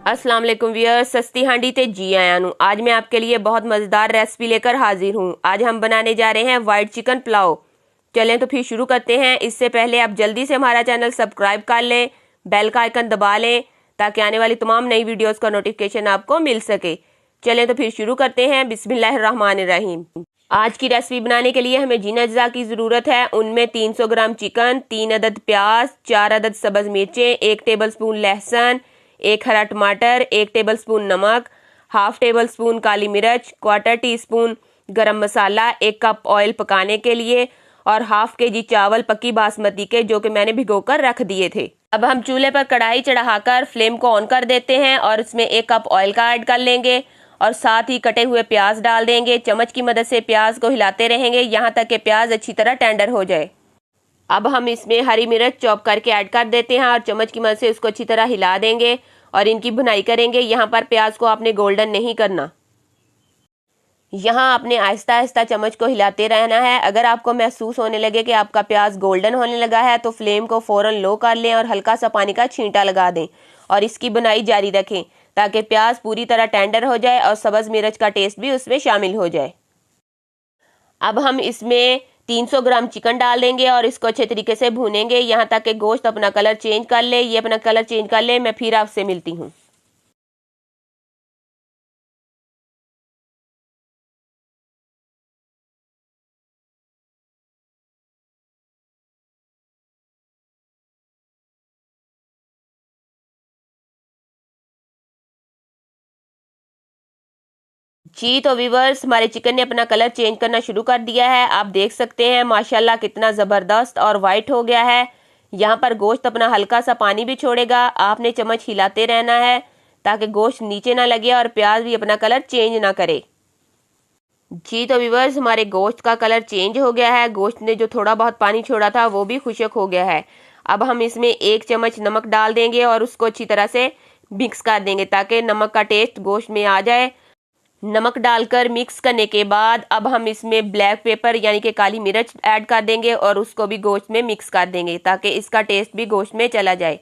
अस्सलाम वालेकुम व्यूअर्स, सस्ती हांडी ते जी आया हूँ। आज मैं आपके लिए बहुत मज़ेदार रेसिपी लेकर हाजिर हूँ। आज हम बनाने जा रहे हैं वाइट चिकन पुलाव। चलें तो फिर शुरू करते हैं। इससे पहले आप जल्दी से हमारा चैनल सब्सक्राइब कर लें, बेल का आइकन दबा लें ताकि आने वाली तमाम नई वीडियोज़ का नोटिफिकेशन आपको मिल सके। चलें तो फिर शुरू करते हैं। बिस्मिल्लाहिर्रहमानिर्रहीम। आज की रेसिपी बनाने के लिए हमें जिन अज्जा की ज़रूरत है उनमें 300 ग्राम चिकन, 3 अदद प्याज, 4 अदद सब्ज़ मिर्चें, 1 टेबलस्पून लहसुन, 1 हरा टमाटर, 1 टेबलस्पून नमक, हाफ टेबल स्पून काली मिर्च, 1/4 टीस्पून गरम मसाला, 1 कप ऑयल पकाने के लिए और हाफ केजी चावल पक्की बासमती के जो कि मैंने भिगोकर रख दिए थे। अब हम चूल्हे पर कढ़ाई चढ़ाकर फ्लेम को ऑन कर देते हैं और इसमें 1 कप ऑयल का ऐड कर लेंगे और साथ ही कटे हुए प्याज डाल देंगे। चम्मच की मदद से प्याज को हिलाते रहेंगे यहाँ तक कि प्याज अच्छी तरह टेंडर हो जाए। अब हम इसमें हरी मिर्च चॉप करके ऐड कर देते हैं और चम्मच की मदद से उसको अच्छी तरह हिला देंगे और इनकी भुनाई करेंगे। यहाँ पर प्याज को आपने गोल्डन नहीं करना, यहाँ आपने आहिस्ता आहिस्ता चम्मच को हिलाते रहना है। अगर आपको महसूस होने लगे कि आपका प्याज गोल्डन होने लगा है तो फ्लेम को फ़ौरन लो कर लें और हल्का सा पानी का छींटा लगा दें और इसकी भुनाई जारी रखें ताकि प्याज पूरी तरह टेंडर हो जाए और सब्ज़ मिर्च का टेस्ट भी उसमें शामिल हो जाए। अब हम इसमें 300 ग्राम चिकन डाल देंगे और इसको अच्छे तरीके से भूनेंगे यहाँ तक कि गोश्त अपना कलर चेंज कर ले। ये अपना कलर चेंज कर ले, मैं फिर आपसे मिलती हूँ। जी तो व्यूवर्स, हमारे चिकन ने अपना कलर चेंज करना शुरू कर दिया है। आप देख सकते हैं माशाल्लाह कितना ज़बरदस्त और वाइट हो गया है। यहाँ पर गोश्त अपना हल्का सा पानी भी छोड़ेगा। आपने चम्मच हिलाते रहना है ताकि गोश्त नीचे ना लगे और प्याज भी अपना कलर चेंज ना करे। जी तो व्यूवर्स, हमारे गोश्त का कलर चेंज हो गया है। गोश्त ने जो थोड़ा बहुत पानी छोड़ा था वो भी खुश्क हो गया है। अब हम इसमें 1 चम्मच नमक डाल देंगे और उसको अच्छी तरह से मिक्स कर देंगे ताकि नमक का टेस्ट गोश्त में आ जाए। नमक डालकर मिक्स करने के बाद अब हम इसमें ब्लैक पेपर यानी कि काली मिर्च ऐड कर देंगे और उसको भी गोश्त में मिक्स कर देंगे ताकि इसका टेस्ट भी गोश्त में चला जाए।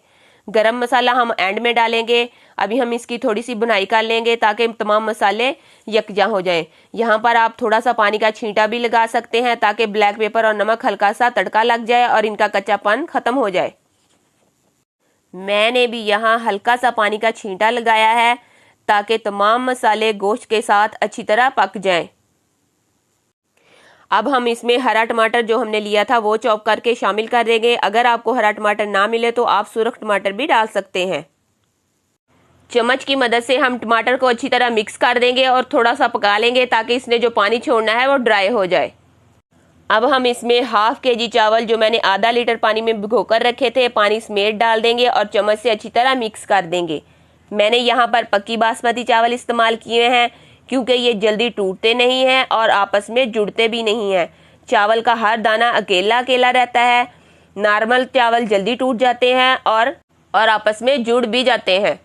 गरम मसाला हम एंड में डालेंगे। अभी हम इसकी थोड़ी सी भुनाई कर लेंगे ताकि तमाम मसाले यकजा हो जाएं। यहाँ पर आप थोड़ा सा पानी का छींटा भी लगा सकते हैं ताकि ब्लैक पेपर और नमक हल्का सा तड़का लग जाए और इनका कच्चापन ख़त्म हो जाए। मैंने भी यहाँ हल्का सा पानी का छींटा लगाया है ताकि तमाम मसाले गोश्त के साथ अच्छी तरह पक जाएं। अब हम इसमें हरा टमाटर जो हमने लिया था वो चॉप करके शामिल कर देंगे। अगर आपको हरा टमाटर ना मिले तो आप सुरख टमाटर भी डाल सकते हैं। चम्मच की मदद से हम टमाटर को अच्छी तरह मिक्स कर देंगे और थोड़ा सा पका लेंगे ताकि इसने जो पानी छोड़ना है वो ड्राई हो जाए। अब हम इसमें हाफ केजी चावल जो मैंने आधा लीटर पानी में भिगोकर रखे थे पानी समेत डाल देंगे और चम्मच से अच्छी तरह मिक्स कर देंगे। मैंने यहाँ पर पक्की बासमती चावल इस्तेमाल किए हैं क्योंकि ये जल्दी टूटते नहीं हैं और आपस में जुड़ते भी नहीं हैं। चावल का हर दाना अकेला अकेला रहता है। नॉर्मल चावल जल्दी टूट जाते हैं और आपस में जुड़ भी जाते हैं।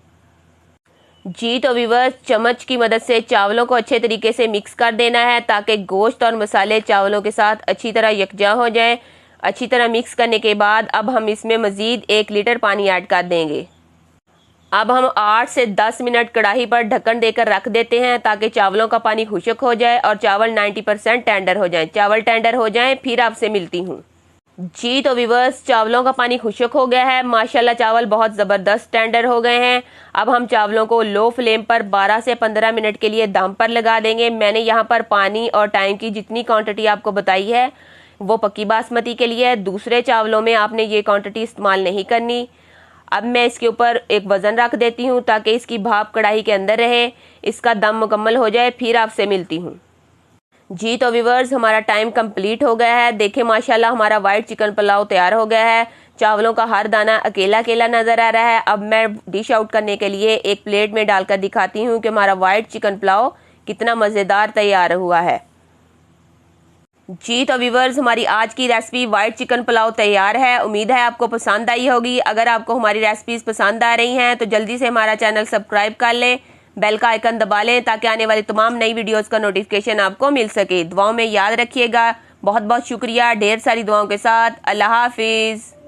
जी तो व्यूअर्स, चम्मच की मदद से चावलों को अच्छे तरीके से मिक्स कर देना है ताकि गोश्त और मसाले चावलों के साथ अच्छी तरह यकजा हो जाएं। अच्छी तरह मिक्स करने के बाद अब हम इसमें मज़ीद 1 लीटर पानी ऐड कर देंगे। अब हम 8 से 10 मिनट कढ़ाई पर ढक्कन देकर रख देते हैं ताकि चावलों का पानी खुश्क हो जाए और चावल 90% टेंडर हो जाए। चावल टेंडर हो जाएं फिर आपसे मिलती हूँ। जी तो व्यूअर्स, चावलों का पानी खुश्क हो गया है। माशाल्लाह चावल बहुत ज़बरदस्त टेंडर हो गए हैं। अब हम चावलों को लो फ्लेम पर 12 से 15 मिनट के लिए दम पर लगा देंगे। मैंने यहाँ पर पानी और टाइम की जितनी क्वांटिटी आपको बताई है वो पक्की बासमती के लिए है। दूसरे चावलों में आपने ये क्वांटिटी इस्तेमाल नहीं करनी। अब मैं इसके ऊपर एक वज़न रख देती हूँ ताकि इसकी भाप कढ़ाई के अंदर रहे, इसका दम मुकम्मल हो जाए फिर आपसे मिलती हूँ। जी तो व्यूवर्स, हमारा टाइम कंप्लीट हो गया है। देखें माशाल्लाह हमारा वाइट चिकन पुलाव तैयार हो गया है। चावलों का हर दाना अकेला अकेला नज़र आ रहा है। अब मैं डिश आउट करने के लिए एक प्लेट में डालकर दिखाती हूँ कि हमारा वाइट चिकन पुलाव कितना मज़ेदार तैयार हुआ है। जी तो व्यूवर्स, हमारी आज की रेसिपी वाइट चिकन पुलाव तैयार है। उम्मीद है आपको पसंद आई होगी। अगर आपको हमारी रेसिपीज़ पसंद आ रही हैं तो जल्दी से हमारा चैनल सब्सक्राइब कर लें, बेल का आइकन दबा लें ताकि आने वाली तमाम नई वीडियोज़ का नोटिफिकेशन आपको मिल सके। दुआओं में याद रखिएगा। बहुत बहुत शुक्रिया। ढेर सारी दुआओं के साथ अल्लाह हाफिज़।